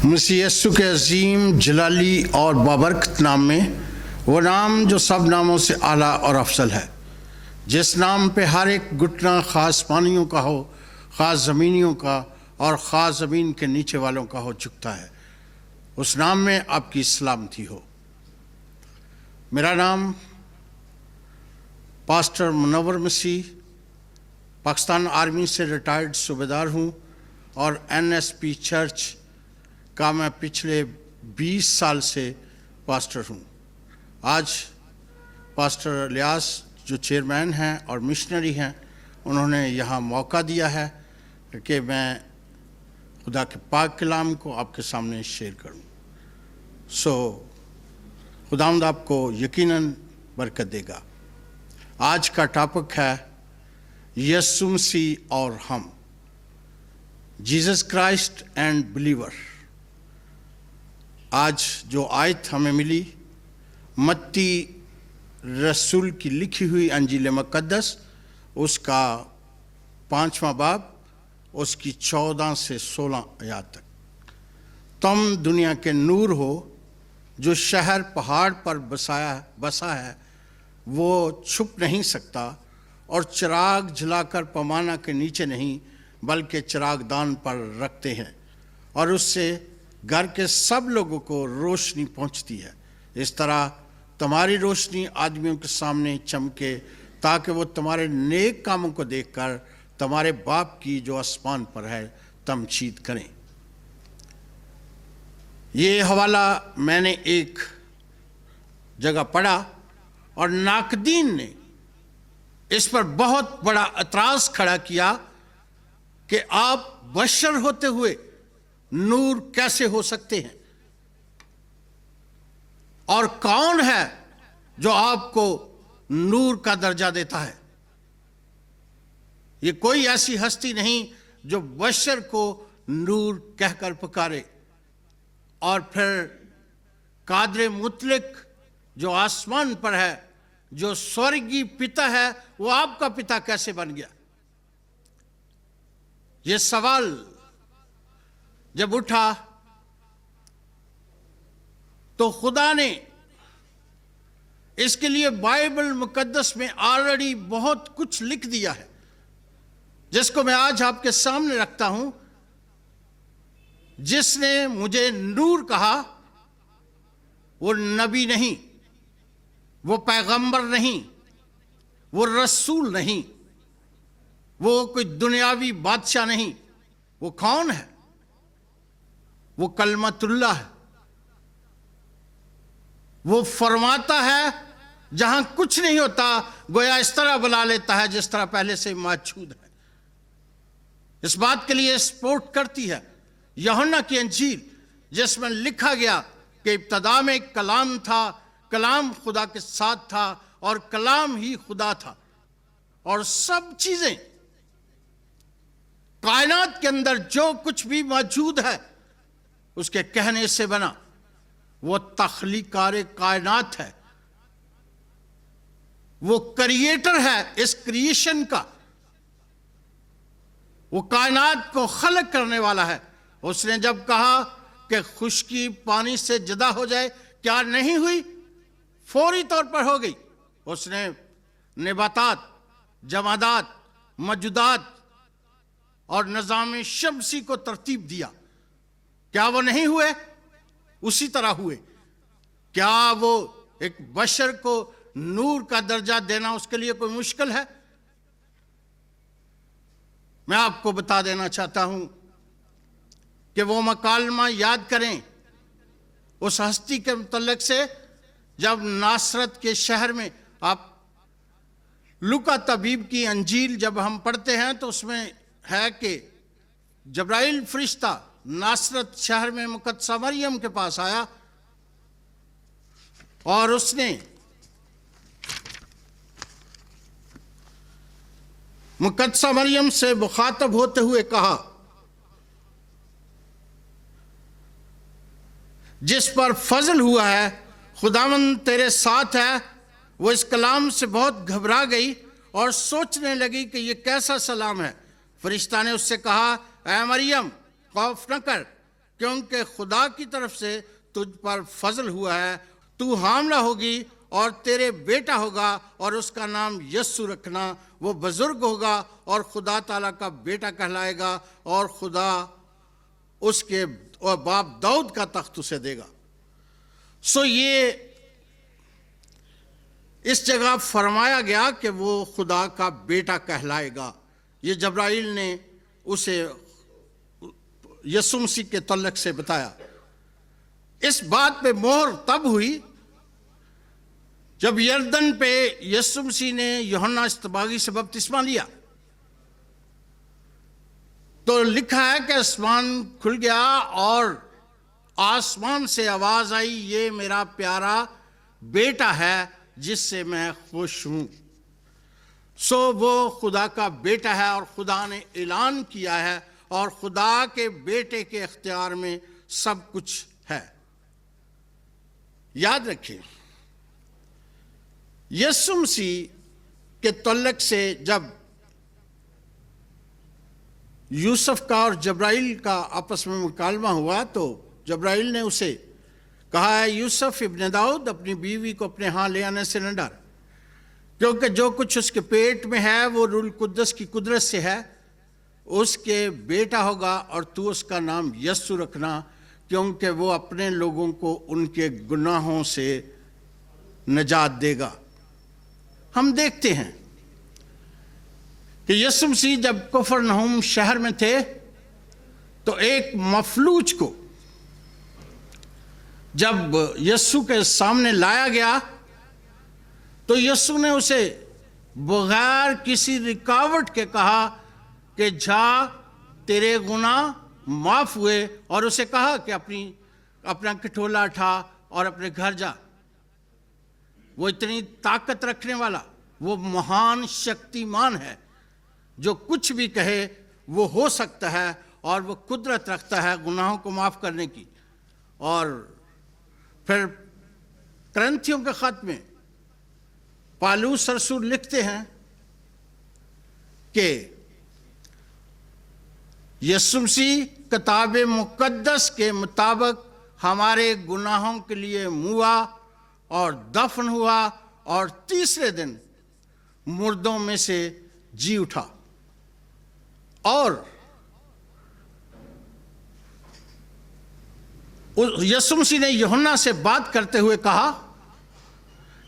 मसीह यस्सु के अजीम जलाली और बाबरकत नाम में, वो नाम जो सब नामों से आला और अफजल है, जिस नाम पे हर एक घुटना ख़ास पानियों का हो, ख़ास ज़मीनियों का और ख़ास ज़मीन के नीचे वालों का हो झुकता है, उस नाम में आपकी सलामती हो। मेरा नाम पास्टर मुनव्वर मसीह, पाकिस्तान आर्मी से रिटायर्ड सूबेदार हूँ और NSP चर्च का मैं पिछले 20 साल से पास्टर हूँ। आज पास्टर इलियास जो चेयरमैन हैं और मिशनरी हैं, उन्होंने यहाँ मौका दिया है कि मैं खुदा के पाक कलाम को आपके सामने शेयर करूँ। खुदावंद आपको यकीनन बरकत देगा। आज का टॉपिक है यीशु मसीह और हम, जीसस क्राइस्ट एंड बिलीवर। आज जो आयत हमें मिली मत्ती रसूल की लिखी हुई अंजील मुक़द्दस, उसका 5वां बाब, उसकी 14 से 16 आयत तक। तुम दुनिया के नूर हो, जो शहर पहाड़ पर बसा है वो छुप नहीं सकता, और चिराग जलाकर पैमाना के नीचे नहीं बल्कि चिरागदान पर रखते हैं, और उससे घर के सब लोगों को रोशनी पहुंचती है। इस तरह तुम्हारी रोशनी आदमियों के सामने चमके, ताकि वो तुम्हारे नेक कामों को देखकर तुम्हारे बाप की जो आसमान पर है तमजीद करें। ये हवाला मैंने एक जगह पढ़ा और नाकदीन ने इस पर बहुत बड़ा एतराज़ खड़ा किया कि आप बशर होते हुए नूर कैसे हो सकते हैं, और कौन है जो आपको नूर का दर्जा देता है। ये कोई ऐसी हस्ती नहीं जो बशर को नूर कहकर पुकारे, और फिर कादर मुतलक जो आसमान पर है, जो स्वर्गीय पिता है, वो आपका पिता कैसे बन गया। ये सवाल जब उठा तो खुदा ने इसके लिए बाइबल मुकद्दस में ऑलरेडी बहुत कुछ लिख दिया है, जिसको मैं आज आपके सामने रखता हूं। जिसने मुझे नूर कहा, वो नबी नहीं, वो पैगंबर नहीं, वो रसूल नहीं, वो कोई दुनियावी बादशाह नहीं। वो कौन है? वो कलमतुल्लाह है। वो फरमाता है जहां कुछ नहीं होता, गोया इस तरह बुला लेता है जिस तरह पहले से मौजूद है। इस बात के लिए सपोर्ट करती है यूहन्ना की अंजील, जिसमें लिखा गया कि इब्तदा में कलाम था, कलाम खुदा के साथ था और कलाम ही खुदा था, और सब चीजें कायनात के अंदर जो कुछ भी मौजूद है उसके कहने से बना। वो तख्लीकार कायनात है, वो क्रिएटर है इस क्रिएशन का, वो कायनात को खलक करने वाला है। उसने जब कहा कि खुश्की पानी से जुदा हो जाए, क्या नहीं हुई? फौरी तौर पर हो गई। उसने नबातात, जमादात, मौजूदात और निज़ाम शमसी को तरतीब दिया। क्या वो नहीं हुए? उसी तरह हुए। क्या वो एक बशर को नूर का दर्जा देना उसके लिए कोई मुश्किल है? मैं आपको बता देना चाहता हूं कि वो मकालमा याद करें उस हस्ती के मुतल्लिक से, जब नासरत के शहर में, आप लूका तबीब की अंजील जब हम पढ़ते हैं तो उसमें है कि जब्राइल फरिश्ता नासरत शहर में मुकद्दसा मरियम के पास आया और उसने मुकद्दसा मरियम से मुखातब होते हुए कहा, जिस पर फजल हुआ है, खुदावंद तेरे साथ है। वो इस कलाम से बहुत घबरा गई और सोचने लगी कि ये कैसा सलाम है। फरिश्ता ने उससे कहा, ऐ मरियम, खौफ न कर, क्योंकि खुदा की तरफ से तुझ पर फजल हुआ है। तू हामला होगी और तेरे बेटा होगा और उसका नाम यस्सु रखना। वो बुजुर्ग होगा और खुदा ताला का बेटा कहलाएगा और खुदा उसके और बाप दाऊद का तख्त उसे देगा। सो ये इस जगह फरमाया गया कि वो खुदा का बेटा कहलाएगा। ये जब्राइल ने उसे यीशु मसीह के तल्लक से बताया। इस बात पे मोहर तब हुई जब यरदन पे यीशु मसीह ने यूहन्ना इस्तबागी से बपतिस्मा लिया। तो लिखा है कि आसमान खुल गया और आसमान से आवाज आई, ये मेरा प्यारा बेटा है जिससे मैं खुश हूं। सो वो खुदा का बेटा है और खुदा ने ऐलान किया है और खुदा के बेटे के इख्तियार में सब कुछ है। याद रखिए, यीशु मसीह के तल्लक से जब यूसुफ का और जब्राइल का आपस में मुकालमा हुआ तो जब्राइल ने उसे कहा है, यूसुफ इब्न दाऊद, अपनी बीवी को अपने यहाँ ले आने से न डर, क्योंकि जो कुछ उसके पेट में है वो रूल कुद्दस की कुदरत से है। उसके बेटा होगा और तू उसका नाम यस्सु रखना, क्योंकि वो अपने लोगों को उनके गुनाहों से निजात देगा। हम देखते हैं कि यीशु मसीह जब कफरनहूम शहर में थे तो एक मफलूज को जब यीशु के सामने लाया गया तो यीशु ने उसे बगैर किसी रुकावट के कहा कि जा, तेरे गुनाह माफ हुए, और उसे कहा कि अपना कटोला उठा और अपने घर जा। वो इतनी ताकत रखने वाला, वो महान शक्तिमान है, जो कुछ भी कहे वो हो सकता है और वो कुदरत रखता है गुनाहों को माफ करने की। और फिर करंथियों के खत में पालूस रसूल लिखते हैं कि यीशु मसीह किताब मुकद्दस के मुताबिक हमारे गुनाहों के लिए मुआ और दफन हुआ और तीसरे दिन मुर्दों में से जी उठा। और यीशु मसीह ने यूहन्ना से बात करते हुए कहा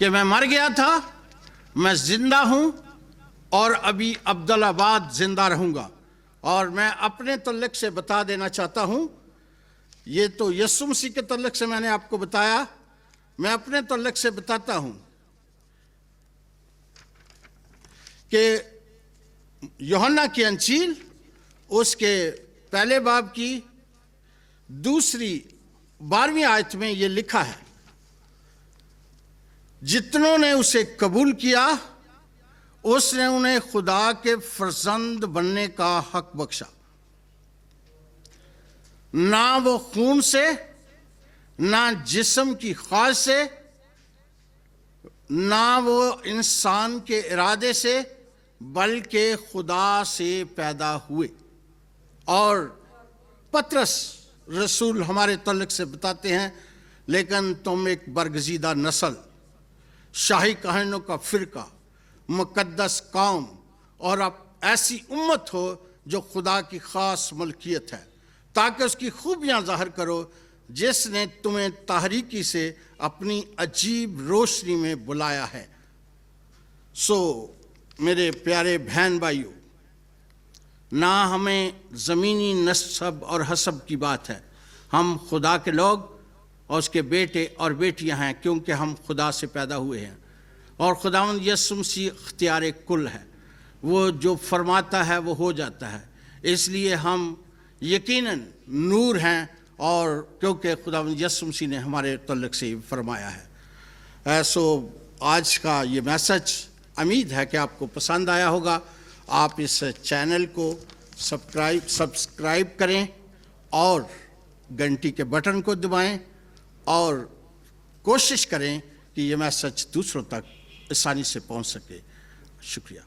कि मैं मर गया था, मैं जिंदा हूं और अभी अब्दुल्लाबाद जिंदा रहूंगा। और मैं अपने तल्लक से बता देना चाहता हूं, ये तो यीशु मसीह के तल्लक से मैंने आपको बताया, मैं अपने तल्लक से बताता हूं कि यूहन्ना की अंजील उसके पहले बाब की दूसरी 12वीं आयत में ये लिखा है, जितनों ने उसे कबूल किया उसने उन्हें खुदा के फर्जंद बनने का हक बख्शा। ना वो खून से, ना जिस्म की ख्वाहिश से, ना वो इंसान के इरादे से, बल्कि खुदा से पैदा हुए। और पतरस रसूल हमारे तल्लक से बताते हैं, लेकिन तुम एक बरगजीदा नस्ल, शाही कहनों का फिरका, मुकद्दस कौम और अब ऐसी उम्मत हो जो खुदा की खास मलकियत है, ताकि उसकी खूबियां ज़ाहिर करो जिसने तुम्हें तारीकी से अपनी अजीब रोशनी में बुलाया है। सो मेरे प्यारे बहन भाइयों, ना हमें ज़मीनी नस्ब और हसब की बात है, हम खुदा के लोग और उसके बेटे और बेटियां हैं, क्योंकि हम खुदा से पैदा हुए हैं। और खुदावंद यीशु मसीह इख्तियार कुल है, वो जो फरमाता है वो हो जाता है। इसलिए हम यकीनन नूर हैं, और क्योंकि खुदावंद यीशु मसीह ने हमारे तल्लक से फरमाया है। सो आज का ये मैसेज उम्मीद है कि आपको पसंद आया होगा। आप इस चैनल को सब्सक्राइब करें और घंटी के बटन को दबाएं और कोशिश करें कि ये मैसेज दूसरों तक आसानी से पहुंच सके। शुक्रिया।